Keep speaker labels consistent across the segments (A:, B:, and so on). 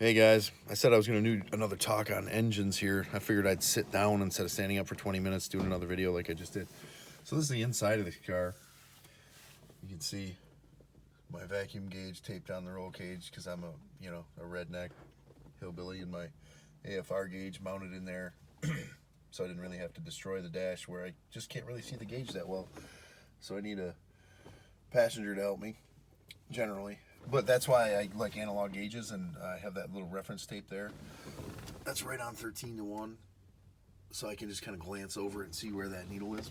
A: Hey guys, I said I was going to do another talk on engines here. I figured I'd sit down instead of standing up for 20 minutes doing another video like I just did. So this is the inside of the car. You can see my vacuum gauge taped on the roll cage because I'm a redneck hillbilly, and my AFR gauge mounted in there. So I didn't really have to destroy the dash where I just can't really see the gauge that well. So I need a passenger to help me, generally. But that's why I like analog gauges, and I have that little reference tape there. That's right on 13:1, so I can just kind of glance over it and see where that needle is.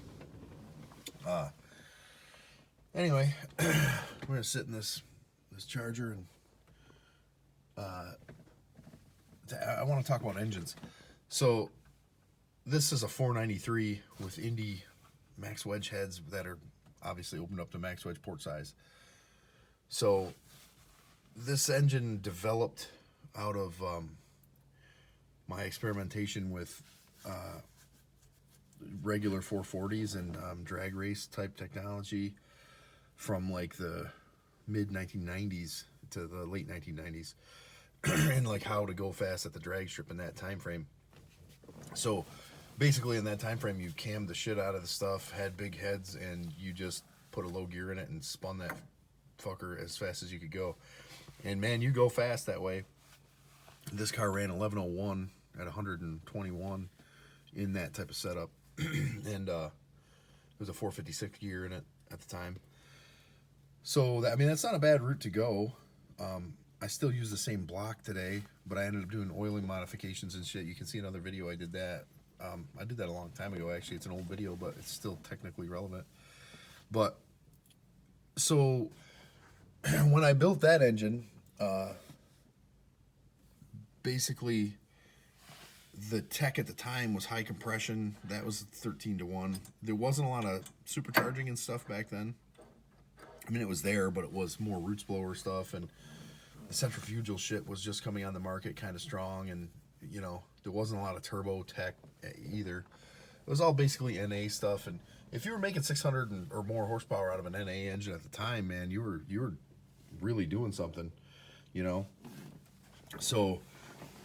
A: Anyway, we're gonna sit in this charger, and I want to talk about engines. So this is a 493 with Indy max wedge heads that are obviously opened up to max wedge port size. So this engine developed out of my experimentation with regular 440s and drag race type technology from like the mid 1990s to the late 1990s, and like how to go fast at the drag strip in that time frame. So basically in that time frame, you cammed the shit out of the stuff, had big heads, and you just put a low gear in it and spun that fucker as fast as you could go. And man, you go fast that way. This car ran 1101 at 121 in that type of setup. And it was a 456 gear in it at the time. So that, I mean, that's not a bad route to go. I still use the same block today, but I ended up doing oiling modifications and shit. You can see another video I did that. I did that a long time ago, actually. It's an old video, but it's still technically relevant. But so when I built that engine, basically the tech at the time was high compression. That was 13:1. There wasn't a lot of supercharging and stuff back then. I mean, it was there, but it was more roots blower stuff, and the centrifugal shit was just coming on the market kind of strong, and there wasn't a lot of turbo tech either. It was all basically NA stuff, and if you were making 600 or more horsepower out of an NA engine at the time, man, you were really doing something, So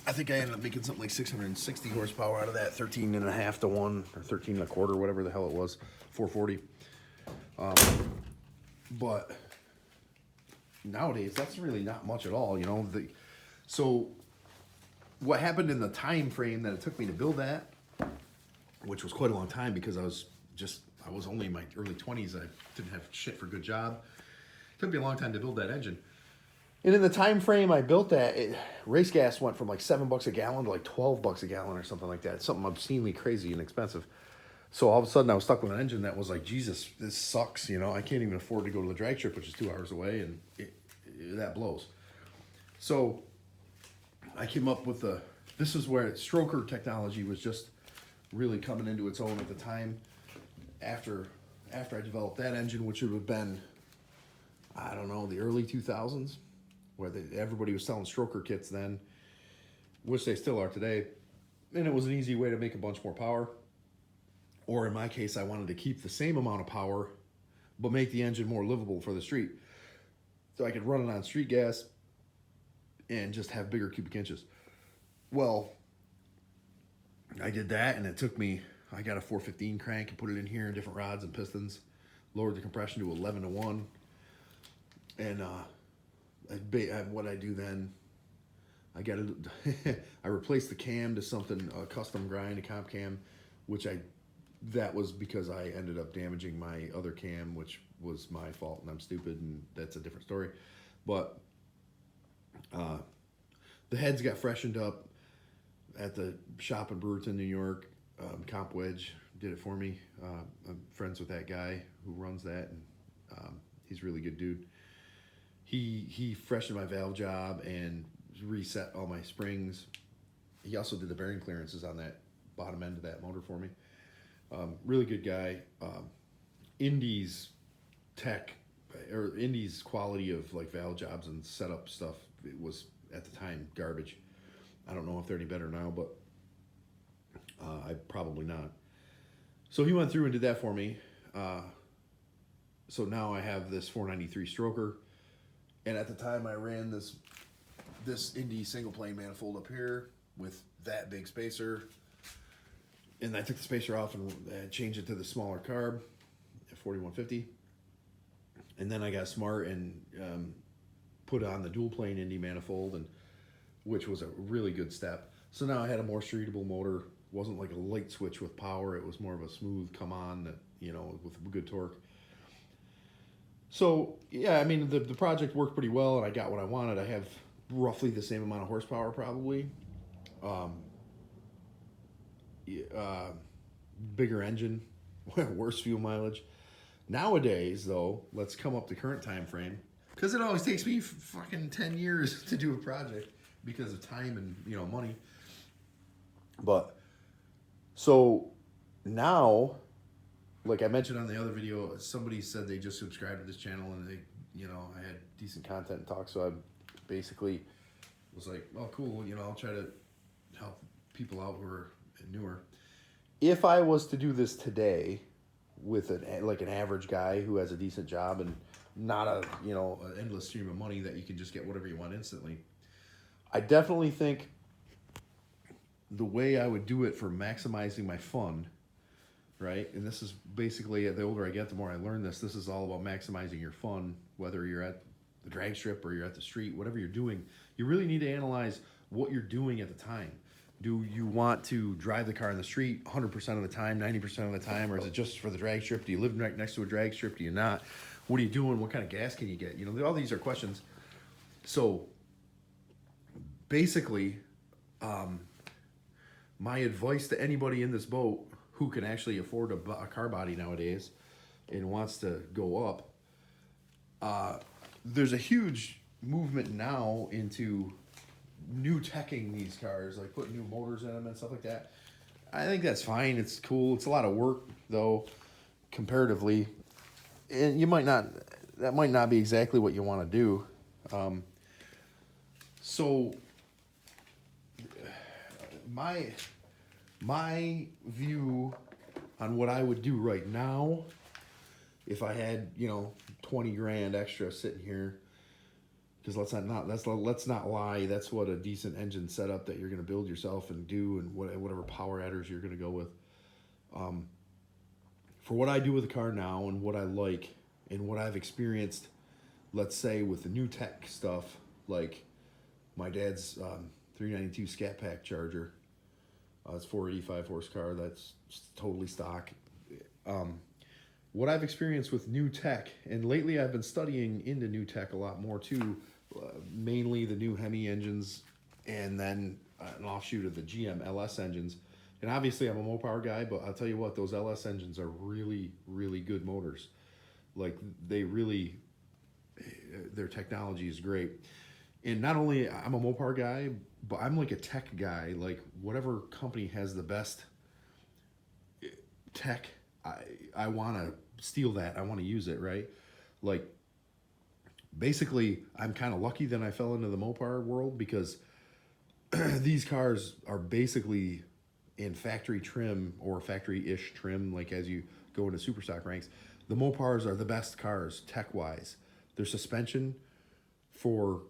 A: I think I ended up making something like 660 horsepower out of that 13.5:1 or 13.25, whatever the hell it was, 440. But nowadays, that's really not much at all, So what happened in the time frame that it took me to build that, which was quite a long time because I was only in my early 20s. I didn't have shit for a good job. It took me a long time to build that engine. And in the time frame I built that, race gas went from like $7 a gallon to like $12 a gallon or something like that. Something obscenely crazy and expensive. So all of a sudden I was stuck with an engine that was like, Jesus, this sucks. I can't even afford to go to the drag strip, which is 2 hours away, and that blows. So I came up with this is where stroker technology was just really coming into its own at the time. After I developed that engine, which would have been, I don't know, the early 2000s, where everybody was selling stroker kits then, which they still are today. And it was an easy way to make a bunch more power. Or in my case, I wanted to keep the same amount of power, but make the engine more livable for the street. So I could run it on street gas and just have bigger cubic inches. Well, I did that, and it took me, I got a 415 crank and put it in here, different rods and pistons, lowered the compression to 11:1. And what I do then, I replaced the cam to something, a custom grind, a comp cam, that was because I ended up damaging my other cam, which was my fault, and I'm stupid, and that's a different story. But the heads got freshened up at the shop in Brewerton, New York. Comp Wedge did it for me. I'm friends with that guy who runs that, and he's a really good dude. He freshened my valve job and reset all my springs. He also did the bearing clearances on that bottom end of that motor for me. Really good guy. Indy's tech, or Indy's quality of like valve jobs and setup stuff, it was at the time garbage. I don't know if they're any better now, but I probably not. So he went through and did that for me. So now I have this 493 stroker. And at the time I ran this this Indy single plane manifold up here with that big spacer. And I took the spacer off and changed it to the smaller carb, 4150. And then I got smart and put on the dual plane Indy manifold, and which was a really good step. So now I had a more streetable motor. Wasn't like a light switch with power. It was more of a smooth come on that, you know, with good torque. So yeah, I mean the project worked pretty well, and I got what I wanted. I have roughly the same amount of horsepower probably. Bigger engine, worse fuel mileage. Nowadays, though, let's come up to current time frame, because it always takes me fucking 10 years to do a project because of time and, you know, money. But so now, like I mentioned on the other video, somebody said they just subscribed to this channel and they, you know, I had decent content and talk, so I basically was like, oh, cool, you know, I'll try to help people out who are newer. If I was to do this today with an average guy who has a decent job and not a, you know, an endless stream of money that you can just get whatever you want instantly, I definitely think the way I would do it for maximizing my fun, right? And this is basically, the older I get, the more I learn this. This is all about maximizing your fun, whether you're at the drag strip or you're at the street, whatever you're doing. You really need to analyze what you're doing at the time. Do you want to drive the car in the street 100% of the time, 90% of the time, or is it just for the drag strip? Do you live right next to a drag strip? Do you not? What are you doing? What kind of gas can you get? You know, all these are questions. So basically, my advice to anybody in this boat who can actually afford a car body nowadays and wants to go up, there's a huge movement now into new teching these cars, like putting new motors in them and stuff like that. I think that's fine. It's cool. It's a lot of work, though, comparatively. And that might not be exactly what you want to do. So my view on what I would do right now, if I had, you know, 20 grand extra sitting here, because let's not lie, that's what a decent engine setup that you're going to build yourself and do, and whatever power adders you're going to go with. For what I do with the car now and what I like and what I've experienced, let's say with the new tech stuff, like my dad's 392 Scat Pack Charger. It's 485 horsepower. That's totally stock. What I've experienced with new tech, and lately I've been studying into new tech a lot more too, mainly the new Hemi engines, and then an offshoot of the GM LS engines. And obviously I'm a Mopar guy, but I'll tell you what, those LS engines are really, really good motors. Like their technology is great. And not only I'm a Mopar guy, but I'm like a tech guy. Like whatever company has the best tech, I want to steal that. I want to use it, right? Like basically I'm kind of lucky that I fell into the Mopar world, because these cars are basically in factory trim or factory-ish trim, like as you go into super stock ranks. The Mopars are the best cars tech-wise. Their suspension for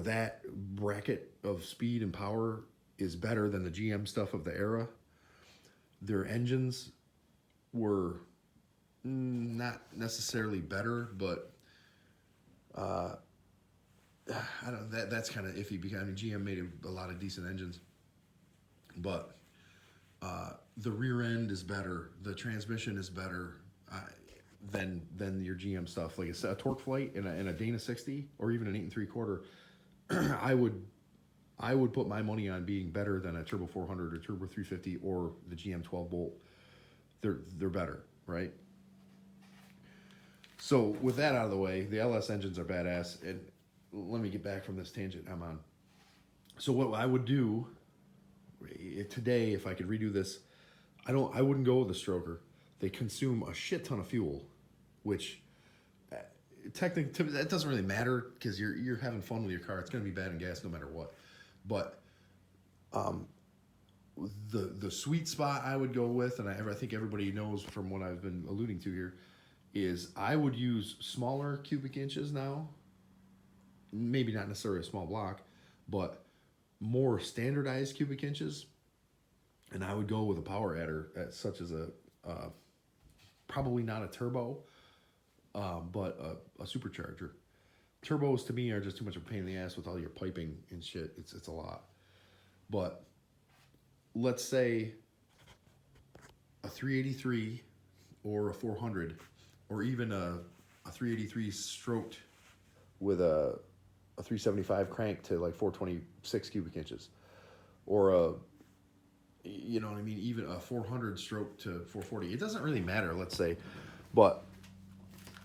A: that bracket of speed and power is better than the GM stuff of the era. Their engines were not necessarily better, but I don't. That's kind of iffy, because I mean GM made a lot of decent engines, but the rear end is better, the transmission is better than your GM stuff. Like a Torque Flight and a Dana 60, or even an 8 3/4. I would put my money on being better than a Turbo 400 or Turbo 350 or the GM 12 bolt. They're better, right? So with that out of the way, the LS engines are badass. And let me get back from this tangent I'm on. So what I would do today, if I could redo this, I wouldn't go with a stroker. They consume a shit ton of fuel, which technically that doesn't really matter, because you're having fun with your car. It's going to be bad in gas no matter what. But the sweet spot I would go with, and I think everybody knows from what I've been alluding to here, is I would use smaller cubic inches now, maybe not necessarily a small block, but more standardized cubic inches. And I would go with a power adder, such as probably not a turbo, but a supercharger. Turbos to me are just too much of a pain in the ass with all your piping and shit. It's a lot. But let's say a 383 or a 400, or even a 383 stroked with a 375 crank to like 426 cubic inches, or you know what I mean, even a 400 stroke to 440. It doesn't really matter, let's say, but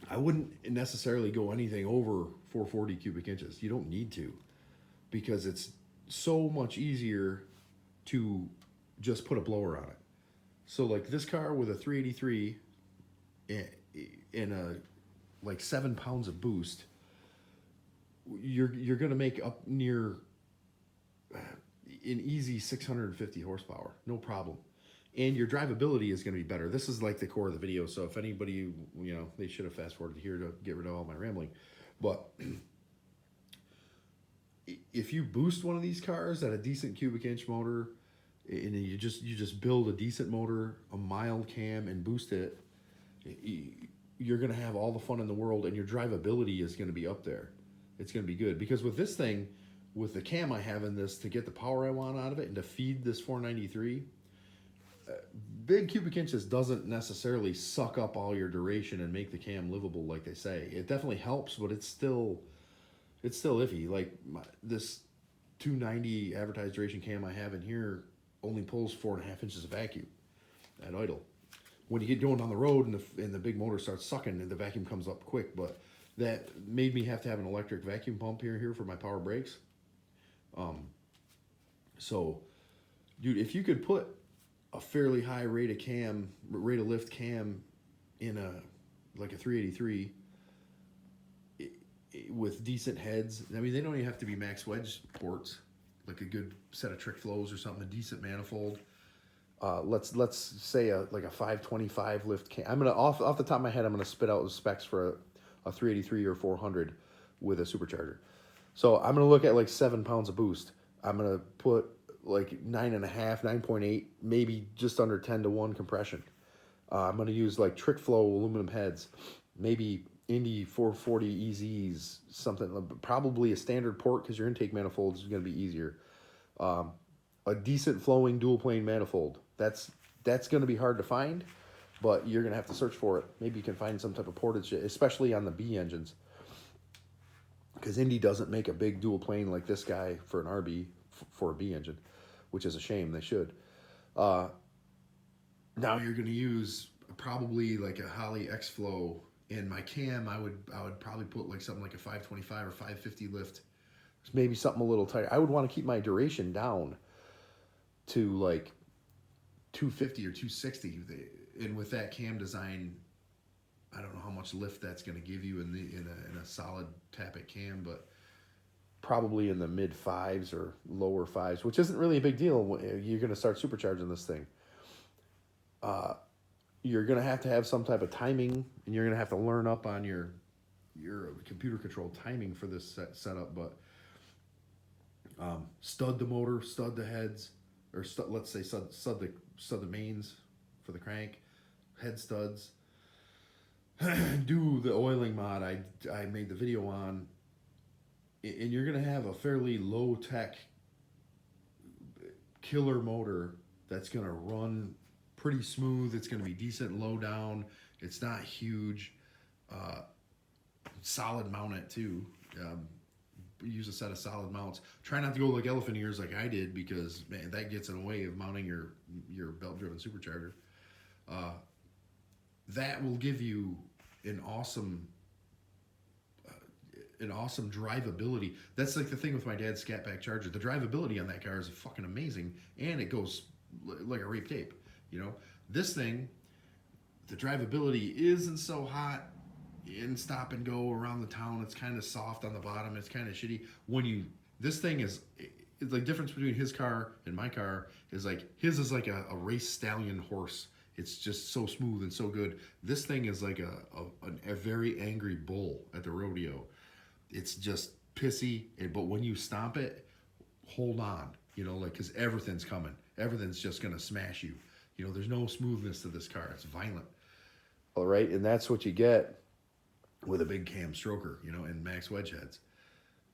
A: I wouldn't necessarily go anything over 440 cubic inches. You don't need to, because it's so much easier to just put a blower on it. So like this car with a 383 in a like 7 pounds of boost, you're gonna make up near an easy 650 horsepower, no problem. And your drivability is going to be better. This is like the core of the video, so if anybody, you know, they should have fast forwarded here to get rid of all my rambling. But if you boost one of these cars at a decent cubic inch motor, and you just build a decent motor, a mild cam, and boost it, you're going to have all the fun in the world, and your drivability is going to be up there. It's going to be good, because with this thing, with the cam I have in this, to get the power I want out of it and to feed this 493, big cubic inches doesn't necessarily suck up all your duration and make the cam livable like they say. It definitely helps, but it's still iffy. Like this 290 advertised duration cam I have in here only pulls 4.5 inches of vacuum at idle. When you get going down the road and the big motor starts sucking, and the vacuum comes up quick. But that made me have to have an electric vacuum pump here for my power brakes. So, dude, if you could put a fairly high rate of lift cam in like a 383 with decent heads. I mean, they don't even have to be max wedge ports, like a good set of trick flows or something, a decent manifold. Let's say a 525 lift cam. I'm gonna off the top of my head, I'm gonna spit out the specs for a 383 or 400 with a supercharger. So I'm gonna look at like 7 pounds of boost. I'm gonna put like 9.5, 9.8, maybe just under 10-to-1 compression. I'm gonna use like trick flow aluminum heads, maybe Indy 440 EZs, something, probably a standard port, because your intake manifold is gonna be easier. A decent flowing dual plane manifold. That's gonna be hard to find, but you're gonna have to search for it. Maybe you can find some type of ported shit, especially on the B engines, because Indy doesn't make a big dual plane like this guy for an RB for a B engine, which is a shame. They should. Now you're going to use probably like a Holley X-Flow. In my cam, I would probably put like something like a 525 or 550 lift, maybe something a little tighter. I would want to keep my duration down to like 250 or 260, and with that cam design, I don't know how much lift that's going to give you in a solid Tappet cam, but probably in the mid fives or lower fives, which isn't really a big deal. You're going to start supercharging this thing. You're going to have some type of timing, and you're going to have to learn up on your computer controlled timing for this setup. But stud the motor, stud the heads, or let's say stud the mains for the crank, head studs. Do the oiling mod I made the video on, and you're going to have a fairly low tech killer motor that's going to run pretty smooth. It's going to be decent low down. It's not huge. Solid mount it too. Use a set of solid mounts. Try not to go like elephant ears like I did, because man, that gets in the way of mounting your belt driven supercharger. That will give you an awesome drivability. That's like the thing with my dad's Scatback Charger. The drivability on that car is fucking amazing, and it goes like a rape tape. You know, this thing, the drivability isn't so hot in stop and go around the town. It's kind of soft on the bottom. It's kind of shitty. This thing is, it's like difference between his car and my car is like, his is like a race stallion horse. It's just so smooth and so good. This thing is like a very angry bull at the rodeo. It's just pissy, but when you stomp it, hold on, you know, like, because everything's coming. Everything's just going to smash you. You know, there's no smoothness to this car. It's violent. All right, and that's what you get with a big cam stroker, you know, and max wedge heads.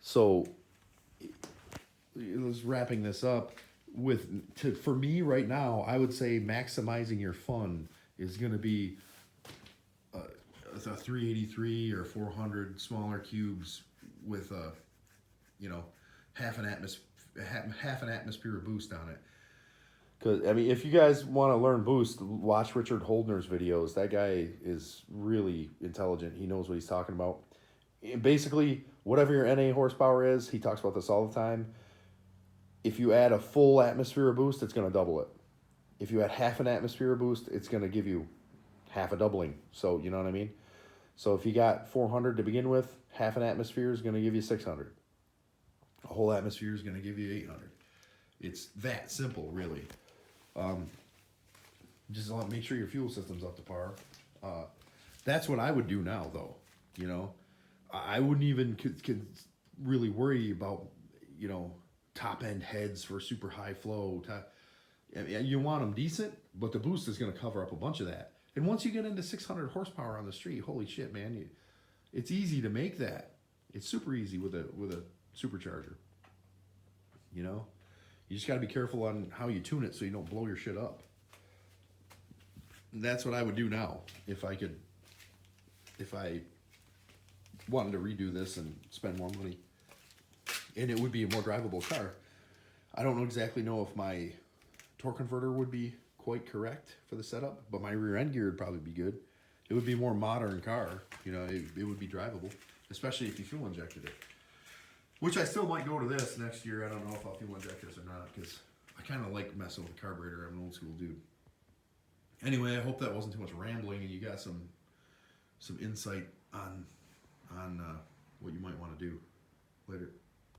A: So, let's wrapping this up for me right now, I would say maximizing your fun is going to be a 383 or 400 smaller cubes with a, you know, half an atmosphere of boost on it. Because, I mean, if you guys want to learn boost, watch Richard Holdner's videos. That guy is really intelligent. He knows what he's talking about. And basically, whatever your NA horsepower is, he talks about this all the time. If you add a full atmosphere of boost, it's going to double it. If you add half an atmosphere of boost, it's going to give you half a doubling. So, you know what I mean? So if you got 400 to begin with, half an atmosphere is going to give you 600. A whole atmosphere is going to give you 800. It's that simple, really. Just make sure your fuel system's up to par. That's what I would do now, though. You know, I wouldn't even could really worry about, you know, top end heads for super high flow. You want them decent, but the boost is going to cover up a bunch of that. And once you get into 600 horsepower on the street, holy shit, man! It's easy to make that. It's super easy with a supercharger. You know, you just got to be careful on how you tune it so you don't blow your shit up. And that's what I would do now if I wanted to redo this and spend more money. And it would be a more drivable car. I don't exactly know if my torque converter would be quite correct for the setup, but my rear end gear would probably be good. It would be a more modern car. You know, it would be drivable, especially if you fuel injected it. Which I still might go to this next year. I don't know if I'll fuel inject this or not, because I kind of like messing with the carburetor. I'm an old school dude. Anyway, I hope that wasn't too much rambling and you got some insight on what you might want to do later.